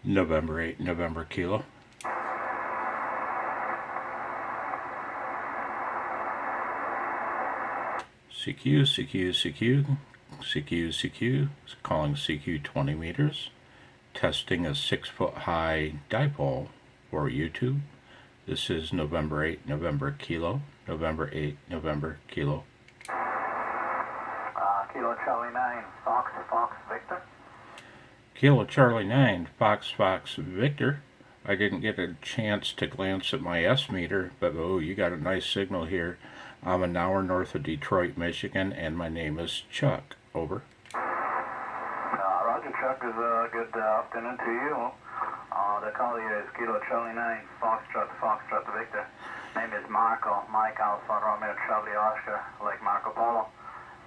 November 8, November Kilo. CQ, CQ, CQ, CQ, CQ, calling CQ 20 meters. Testing a 6-foot high dipole for YouTube. This is November 8, November Kilo. November 8, November Kilo. Kilo Charlie 9, Fox, Fox, Victor. Kilo Charlie 9, Fox, Fox, Victor. I didn't get a chance to glance at my S meter, but oh, you got a nice signal here. I'm an hour north of Detroit, Michigan, and my name is Chuck. Over. Roger, Chuck. Is a good afternoon to you. The call here is Kilo Charlie 9, Foxtrot, Foxtrot, Victor. Name is Marco, Mike Alpha, Romeo, Charlie, Oscar, like Marco Polo.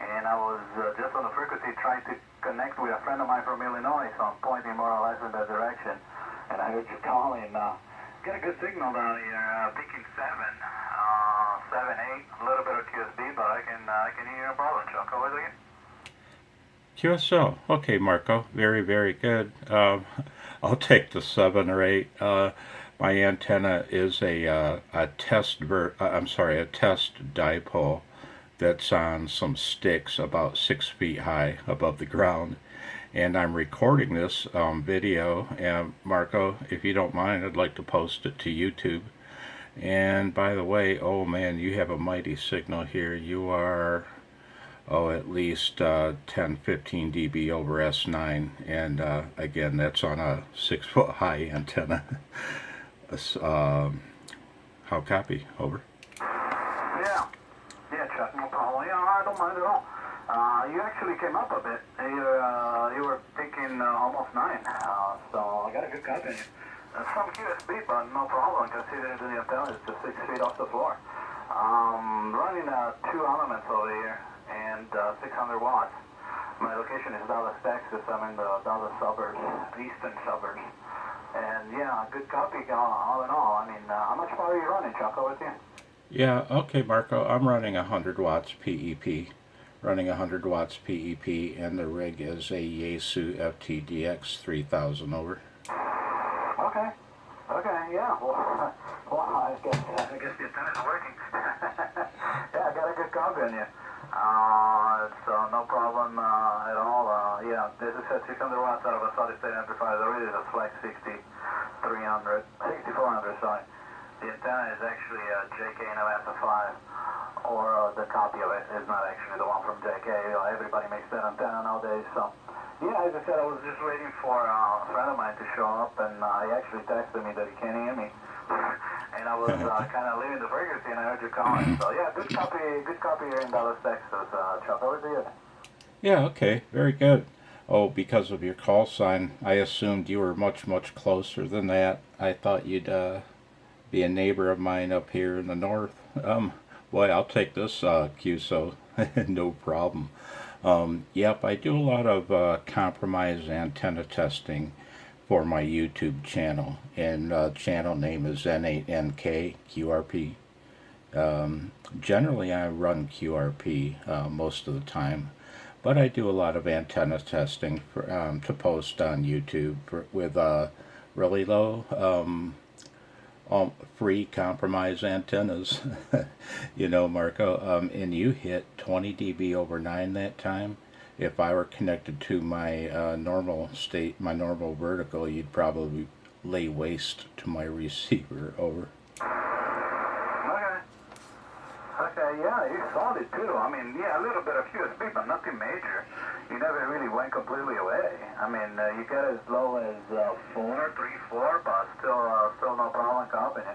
And I was just on the frequency trying to connect with a friend of mine from Illinois, so I'm pointing more or less in that direction. And I heard you calling. Get a good signal down here, peaking 7, 7, 8, a little bit of QSB, but I can hear your problem, Chuck. Over again. QSL. Okay, Marco. Very, very good. I'll take the 7 or 8. My antenna is a test dipole that's on some sticks about 6 feet high above the ground. And I'm recording this video, and Marco, if you don't mind, I'd like to post it to YouTube. And by the way, oh man, you have a mighty signal here. You are, at least 10-15 dB over S9, and again, that's on a 6-foot high antenna. How copy? Over. Yeah, Chuck, no problem. Yeah, I don't mind at all. You actually came up a bit. You were taking almost 9, so I got a good copy on you. Some QSB, but no problem, considering the antenna is just 6 feet off the floor. Running 2 elements over here and 600 watts. My location is Dallas, Texas. I'm in the Dallas suburbs, eastern suburbs. And yeah, good copy all in all. I mean, how much power are you running, Chuck, with you? Yeah, okay, Marco. I'm running 100 watts PEP. Running 100 watts PEP, and the rig is a Yaesu FTDX 3000. Over. Okay, yeah. Well, I guess the antenna is working. Yeah, I got a good copy on you. So no problem at all. Yeah, this is at 600 watts out of a solid state amplifier. The rate is a Flex 6400, sorry. The antenna is actually a KC9FFV, or the copy of it is not actually the one from JK. Everybody makes that antenna nowadays, so. Yeah, as I said, I was just waiting for a friend of mine to show up, and he actually texted me that he can't hear me. And I was kind of leaving the frequency, and I heard you calling. So yeah, good copy here in Dallas, Texas. Chuck, over to you. Yeah, okay, very good. Oh, because of your call sign, I assumed you were much, much closer than that. I thought you'd be a neighbor of mine up here in the north. Boy, I'll take this QSO, no problem. Yep, I do a lot of compromise antenna testing for my YouTube channel, and channel name is N8NK QRP. Generally, I run QRP most of the time, but I do a lot of antenna testing for, to post on YouTube with really low free compromise antennas. You know, Marco, and you hit 20 dB over 9 that time. If I were connected to my normal state, my normal vertical, you'd probably lay waste to my receiver. Over. Okay, yeah, you solid too. I mean, yeah, a little bit of QSB, but nothing major. You never really went completely away. I mean, you got as low as 4, 3, 4, but still no problem copying it.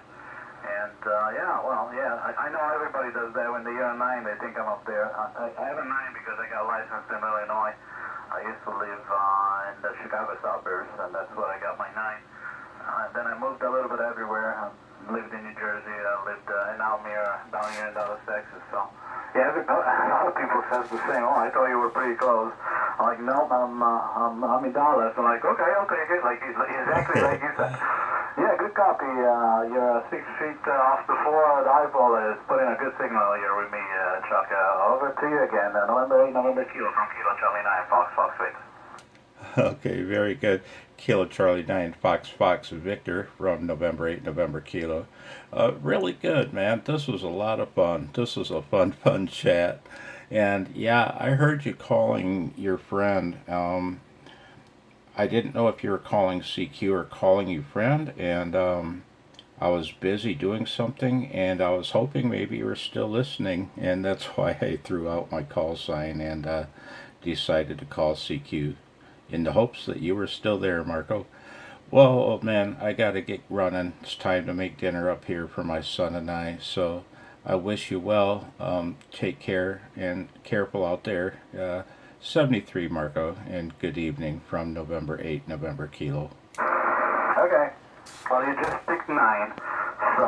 And yeah, well, yeah, I know everybody does that when they hear a 9, they think I'm up there. I have a 9 because I got licensed in Illinois. I used to live in the Chicago suburbs, and that's where I got my 9. Then I moved a little bit everywhere. Lived in New Jersey, lived in Almere, down here in Dallas, Texas. So, yeah, a lot of people says the same. Oh, I thought you were pretty close. I'm like, no, I'm in Dallas. I'm like, okay, good. Like exactly like you said. Yeah, good copy. You're 6 feet off the floor. The eyeball is putting a good signal here with me, Chuck. Over to you again. November 8, November Kilo from Kilo Charlie 9, Fox, Fox, wait. Okay, very good. Kilo Charlie 9 Fox Fox Victor from November 8 November Kilo. Really good, man. This was a lot of fun. This was a fun chat. And yeah, I heard you calling your friend. I didn't know if you were calling CQ or calling you friend, and I was busy doing something, and I was hoping maybe you were still listening, and that's why I threw out my call sign and decided to call CQ in the hopes that you were still there, Marco. Well, old man, I gotta get running. It's time to make dinner up here for my son and I. So I wish you well. Take care and careful out there. 73 Marco, and good evening from November 8 November Kilo. Okay. Well, you just picked 9, so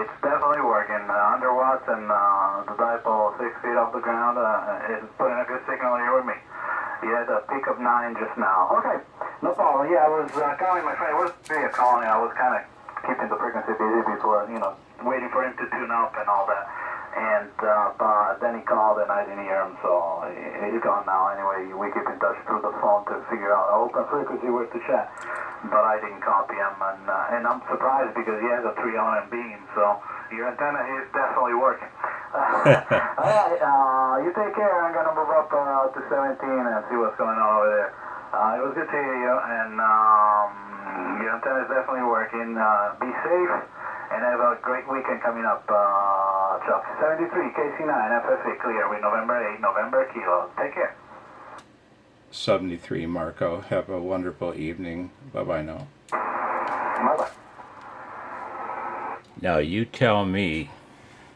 it's definitely working. Under watts and the dipole 6 feet off the ground is putting a good signal here with me. You had a peak of 9 just now. Okay, no problem. Yeah, I was calling my friend. It wasn't really a calling. I was kind of keeping the frequency busy before, waiting for him to tune up and all that. And then he called and I didn't hear him, so he's gone now. Anyway, we keep in touch through the phone to figure out a open frequency where to chat. But I didn't copy him, and I'm surprised because he has a 3 on and beam, so your antenna is definitely working. Alright, you take care. I'm gonna move up to 17 and see what's going on over there. It was good to hear you, and your antenna is definitely working. Be safe, and have a great weekend coming up, Chuck. 73, KC9FFV, clear with November 8, November Kilo. Take care. 73 Marco. Have a wonderful evening. Bye bye now. Bye-bye. Now you tell me,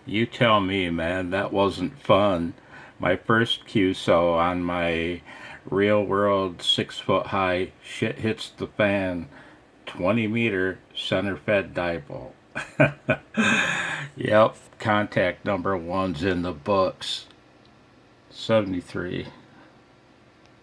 man, that wasn't fun. My first QSO on my real world 6 foot high shit hits the fan 20-meter center fed dipole. Yep, contact number 1's in the books. 73.